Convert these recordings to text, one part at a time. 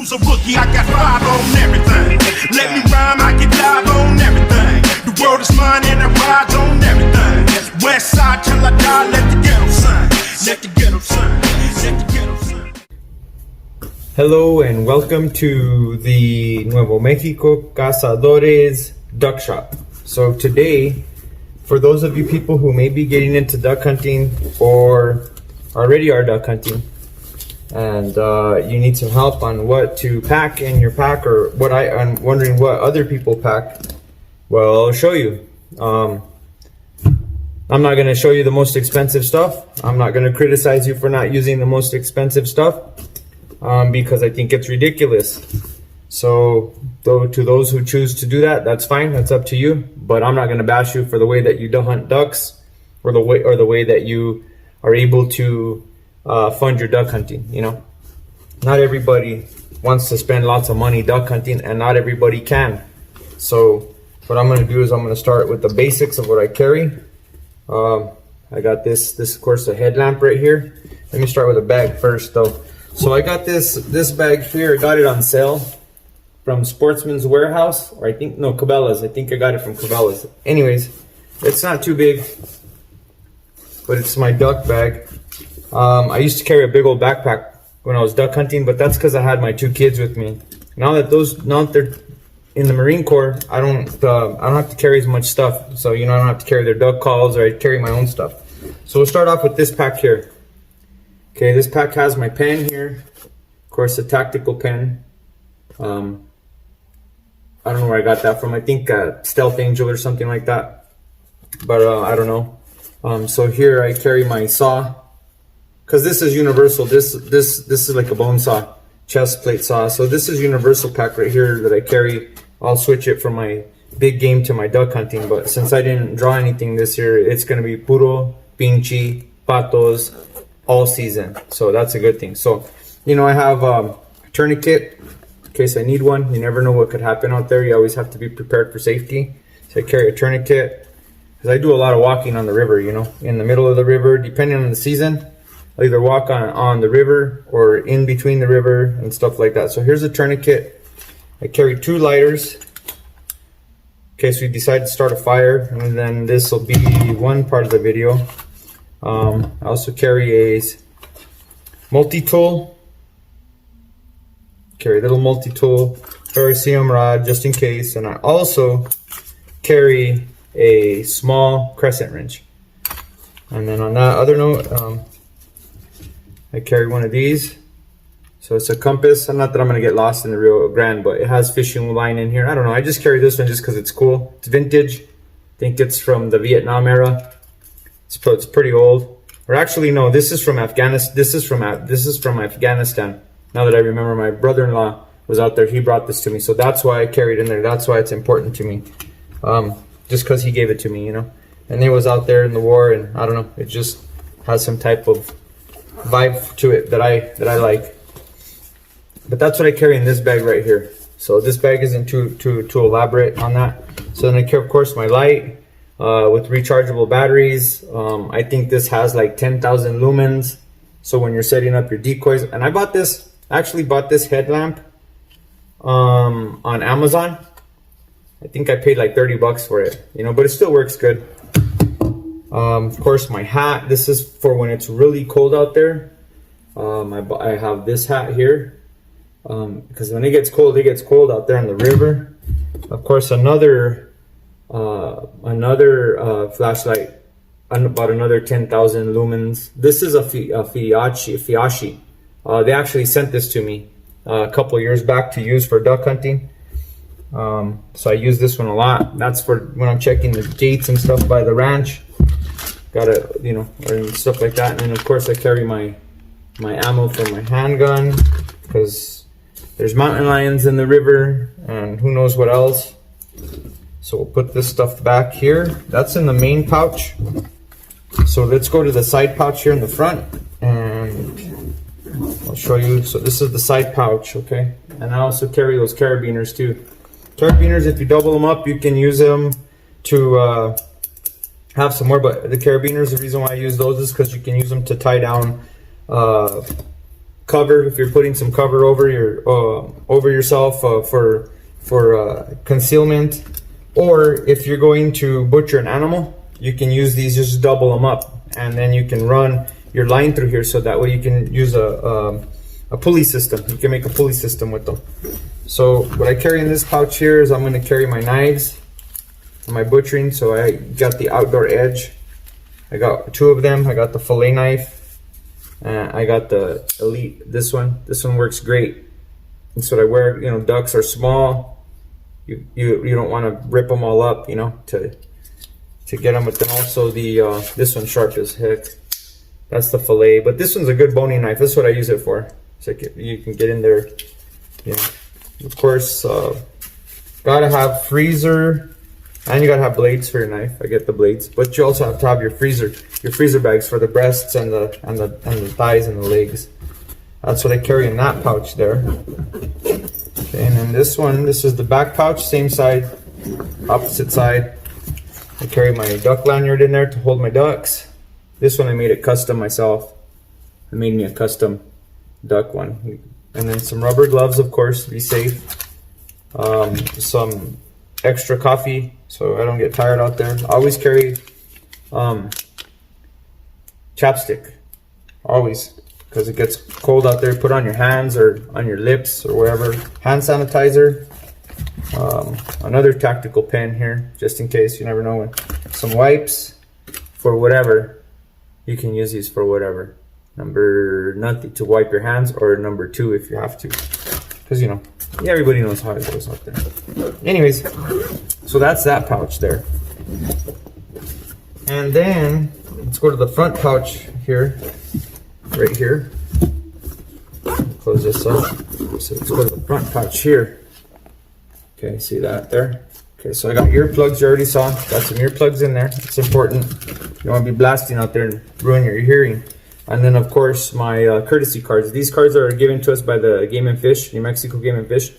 who's a rookie, I got 5 on everything. Let me rhyme, I get live on everything. The world is mine and I ride on everything. West side till I die, let the ghetto sign. Let the ghetto sign. Let the ghetto sign. Hello and welcome to the Nuevo Mexico Cazadores Duck Shop. So today, for those of you people who may be getting into duck hunting or already are duck hunting, and you need some help on what to pack in your pack, or I'm wondering what other people pack, well, I'll show you. I'm not going to show you the most expensive stuff. I'm not going to criticize you for not using the most expensive stuff, because I think it's ridiculous. So to those who choose to do that, that's fine, that's up to you. But I'm not going to bash you for the way that you hunt ducks, or the way that you are able to fund your duck hunting. You know, not everybody wants to spend lots of money duck hunting, and not everybody can. So what I'm going to do is I'm going to start with the basics of what I carry. I got this of course, a headlamp right here. Let me start with a bag first though. So I got this bag here. I got it on sale from Sportsman's Warehouse, or Cabela's. I think I got it from Cabela's. Anyways, it's not too big, but it's my duck bag. I used to carry a big old backpack when I was duck hunting, but that's because I had my 2 kids with me. Now that they're in the Marine Corps, I don't have to carry as much stuff. So I don't have to carry their duck calls, or I carry my own stuff. So we'll start off with this pack here. Okay, this pack has my pen here, of course, a tactical pen. I don't know where I got that from. I think Stealth Angel or something like that, but I don't know. So here I carry my saw, because this is universal. This is like a bone saw, chest plate saw. So this is universal pack right here that I carry. I'll switch it from my big game to my duck hunting, but since I didn't draw anything this year, it's gonna be puro, pinchi, patos, all season. So that's a good thing. So I have a tourniquet in case I need one. You never know what could happen out there. You always have to be prepared for safety. So I carry a tourniquet because I do a lot of walking on the river, in the middle of the river, depending on the season. I'll either walk on the river or in between the river and stuff like that. So here's a tourniquet. I carry 2 lighters in case we decide to start a fire, and then this will be one part of the video. I also carry a multi-tool. Carry a little multi-tool, Ferricium rod just in case, and I also carry a small crescent wrench. And then on that other note, I carry one of these. So it's a compass. Not that I'm gonna get lost in the Rio Grande, but it has fishing line in here. I don't know. I just carry this one just because it's cool. It's vintage. I think it's from the Vietnam era. It's pretty old. Or actually, no. This is from Afghanistan. This is from Afghanistan. Now that I remember, my brother-in-law was out there. He brought this to me, so that's why I carry it in there. That's why it's important to me. Just because he gave it to me, And he was out there in the war, and I don't know. It just has some type of vibe to it that I like. But that's what I carry in this bag right here. So this bag isn't too elaborate on that. So then I carry, of course, my light with rechargeable batteries. I think this has like 10,000 lumens. So when you're setting up your decoys, and I actually bought this headlamp on Amazon. I think I paid like $30 for it, but it still works good. Of course, my hat. This is for when it's really cold out there. I have this hat here. Because when it gets cold out there on the river. Of course, another flashlight, about another 10,000 lumens. This is a Fiashi. They actually sent this to me a couple years back to use for duck hunting. So I use this one a lot. That's for when I'm checking the gates and stuff by the ranch. Or stuff like that. And then of course I carry my ammo for my handgun, because there's mountain lions in the river and who knows what else. So we'll put this stuff back here. That's in the main pouch. So let's go to the side pouch here in the front, and I'll show you. So this is the side pouch, okay? And I also carry those carabiners too. Carabiners, if you double them up, you can use them to have some more, but the carabiners, the reason why I use those is because you can use them to tie down cover if you're putting some cover over yourself for concealment, or if you're going to butcher an animal, you can use these. Just double them up, and then you can run your line through here, so that way you can use a pulley system. You can make a pulley system with them. So what I carry in this pouch here is I'm going to carry my knives for my butchering. So I got the Outdoor Edge. I got 2 of them. I got the fillet knife. I got the Elite. This one works great. That's what I wear. You know, ducks are small. You don't want to rip them all up, you know, to get them. But then also the this one's sharp as heck. That's the fillet. But this one's a good boning knife. That's what I use it for. So you can get in there. You know, of course, gotta have freezer. And you gotta have blades for your knife. I get the blades, but you also have to have your freezer bags for the breasts and the thighs and the legs. That's what I carry in that pouch there. Okay, and then this is the back pouch, same side, opposite side. I carry my duck lanyard in there to hold my ducks. This one I made it custom myself. I made me a custom duck one, and then some rubber gloves, of course, to be safe. Some extra coffee so I don't get tired out there. I always carry chapstick, always, because it gets cold out there. Put on your hands or on your lips or wherever. Hand sanitizer, another tactical pen here just in case, you never know. Some wipes for whatever. You can use these for whatever. Number nothing to wipe your hands, or number 2 if you have to, because you know, yeah, everybody knows how it goes out there. Anyways, so that's that pouch there. And then let's go to the front pouch here, right here. Close this up. So let's go to the front pouch here. Okay, see that there? Okay, so I got earplugs. You already saw. Got some earplugs in there. It's important. You don't want to be blasting out there and ruin your hearing. And then, of course, my courtesy cards. These cards are given to us by the Game and Fish, New Mexico Game and Fish.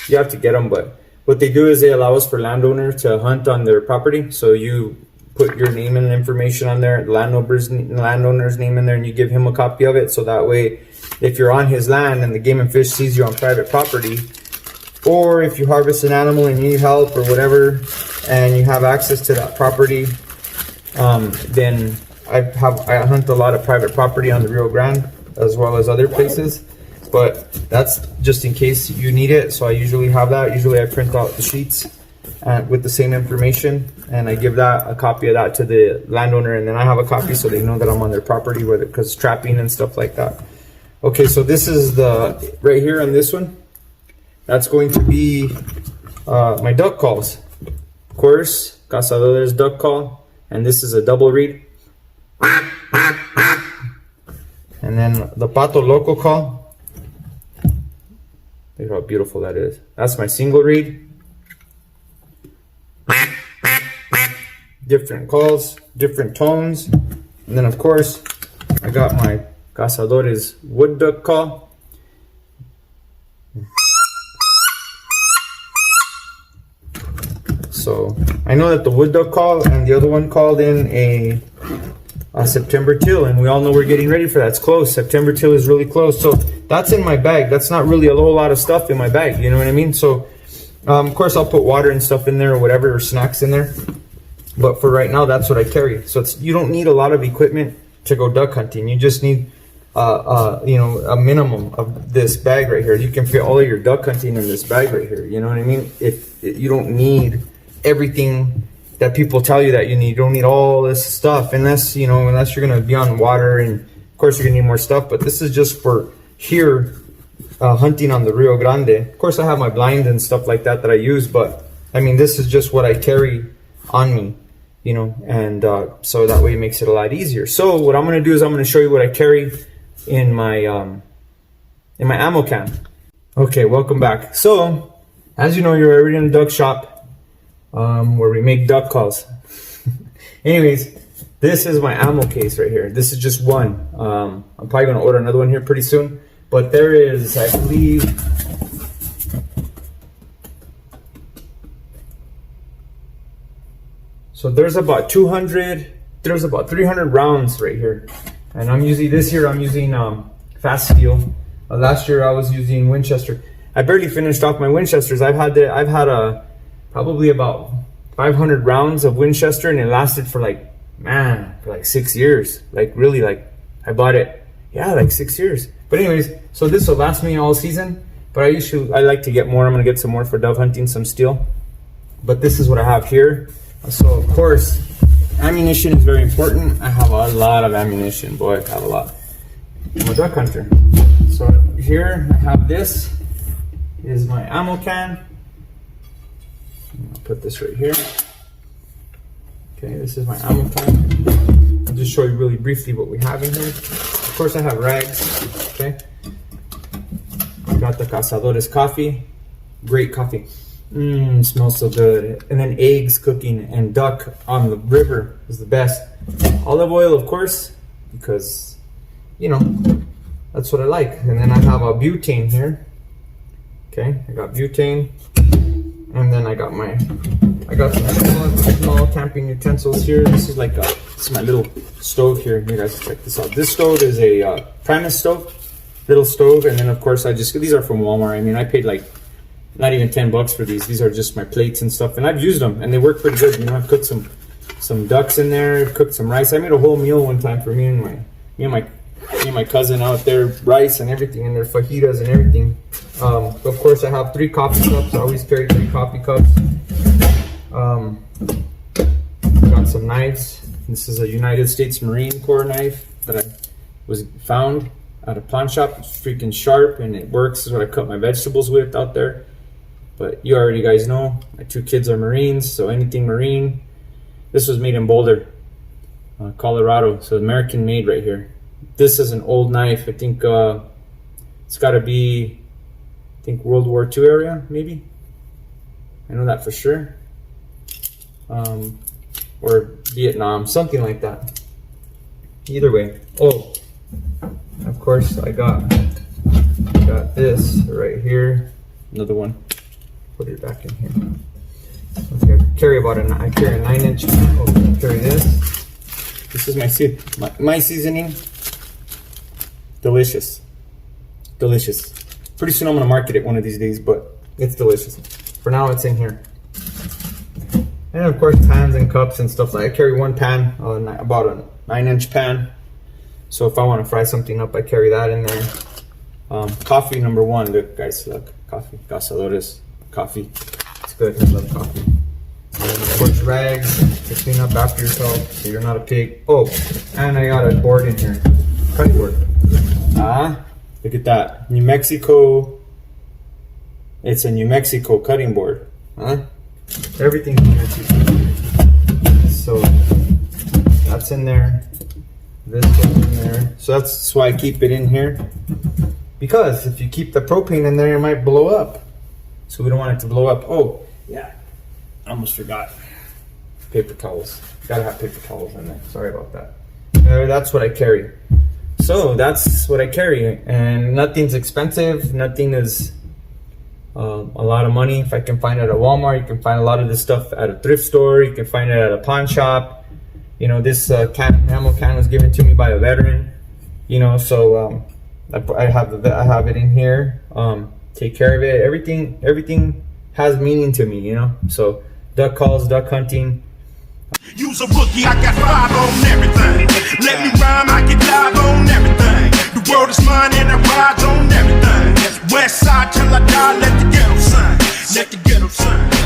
You have to get them, but what they do is they allow us for landowners to hunt on their property. So you put your name and information on there, the landowner's name in there, and you give him a copy of it. So that way, if you're on his land and the Game and Fish sees you on private property, or if you harvest an animal and you need help or whatever, and you have access to that property, then I hunt a lot of private property on the Rio Grande as well as other places, but that's just in case you need it. So I usually have that. Usually I print out the sheets with the same information, and I give that a copy of that to the landowner, and then I have a copy so they know that I'm on their property, because trapping and stuff like that. Okay, so this is the right here on this one. That's going to be my duck calls. Of course, Cazadores duck call, and this is a double reed. And then the Pato Loco call. Look how beautiful that is. That's my single reed. Different calls, different tones. And then of course, I got my Cazadores wood duck call. So I know that the wood duck call and the other one called in a September till, and we all know we're getting ready for that. It's close. September till is really close. So that's in my bag. That's not really a whole lot of stuff in my bag. You know what I mean? So of course I'll put water and stuff in there or whatever, or snacks in there. But for right now, that's what I carry. So you don't need a lot of equipment to go duck hunting. You just need a minimum of this bag right here. You can fit all of your duck hunting in this bag right here. You know what I mean? If you don't need everything that people tell you that you need. You don't need all this stuff unless you're going to be on water, and of course you're going to need more stuff, but this is just for here hunting on the Rio Grande. Of course I have my blind and stuff like that I use, but I mean, this is just what I carry on me, and so that way it makes it a lot easier. So what I'm going to do is I'm going to show you what I carry in my ammo can. Okay, welcome back. So as you know, you're already in a duck shop, where we make duck calls. Anyways, this is my ammo case right here. This is just one. I'm probably going to order another one here pretty soon. But there is, I believe, so there's about 300 rounds right here. And I'm using Fast Steel. Last year I was using Winchester. I barely finished off my Winchesters. I've had probably about 500 rounds of Winchester, and it lasted for like 6 years. Like really, like I bought it, like 6 years. But anyways, so this will last me all season. But I like to get more. I'm gonna get some more for dove hunting, some steel. But this is what I have here. So of course, ammunition is very important. I have a lot of ammunition, boy, I have a lot. I'm a duck hunter. So here I have this. Is my ammo can. I'll put this right here. Okay, this is my ammo can. I'll just show you really briefly what we have in here. Of course, I have rags. Okay, I got the Cazadores coffee. Great coffee. Smells so good. And then eggs cooking and duck on the river is the best. Olive oil, of course, because that's what I like. And then I have a butane here. Okay, I got butane, and then I got some small camping utensils here. This is my little stove here. You guys check this out. This stove is a Primus stove, little stove, and then of course these are from Walmart. I mean, I paid like not even $10 for these. These are just my plates and stuff, and I've used them, and they work pretty good. I've cooked some ducks in there, cooked some rice. I made a whole meal one time for me and my cousin out there, rice and everything, and their fajitas and everything. Of course, I have 3 coffee cups. I always carry 3 coffee cups. Got some knives. This is a United States Marine Corps knife that I was found at a pawn shop. It's freaking sharp and it works. This is what I cut my vegetables with out there. But you already guys know, my 2 kids are Marines, so anything Marine. This was made in Boulder, Colorado, so American made right here. This is an old knife. I think it's got to be, World War II area, maybe. I know that for sure. Or Vietnam, something like that. Either way. Oh, of course, I got this right here. Another one. Put it back in here. Okay, I carry a 9-inch. Oh, carry this. This is my seasoning. Delicious. Pretty soon I'm gonna market it one of these days, but it's delicious. For now, it's in here. And of course, pans and cups and stuff. I carry one pan, about a 9-inch pan. So if I want to fry something up, I carry that in there. Coffee number 1. Look, guys, look, coffee. Cazadores coffee. It's good. I love coffee. And of course, rags to clean up after yourself, so you're not a pig. Oh, and I got a board in here, cutting board. Look at that, New Mexico. It's a New Mexico cutting board. Everything's New Mexico. So that's in there. This goes in there. So that's why I keep it in here. Because if you keep the propane in there, it might blow up. So we don't want it to blow up. Oh, yeah. I almost forgot. Paper towels. Gotta have paper towels in there. Sorry about that. That's what I carry. So that's what I carry. And nothing's expensive. Nothing is a lot of money. If I can find it at Walmart, you can find a lot of this stuff at a thrift store. You can find it at a pawn shop. This ammo can was given to me by a veteran. So I have it in here. Take care of it. Everything has meaning to me. So duck calls, duck hunting. Use a rookie, I got 5 on everything. Let me rhyme, I get live on everything. The world is mine and I ride on everything. West side till I die, let the ghetto sign. Let the ghetto sign.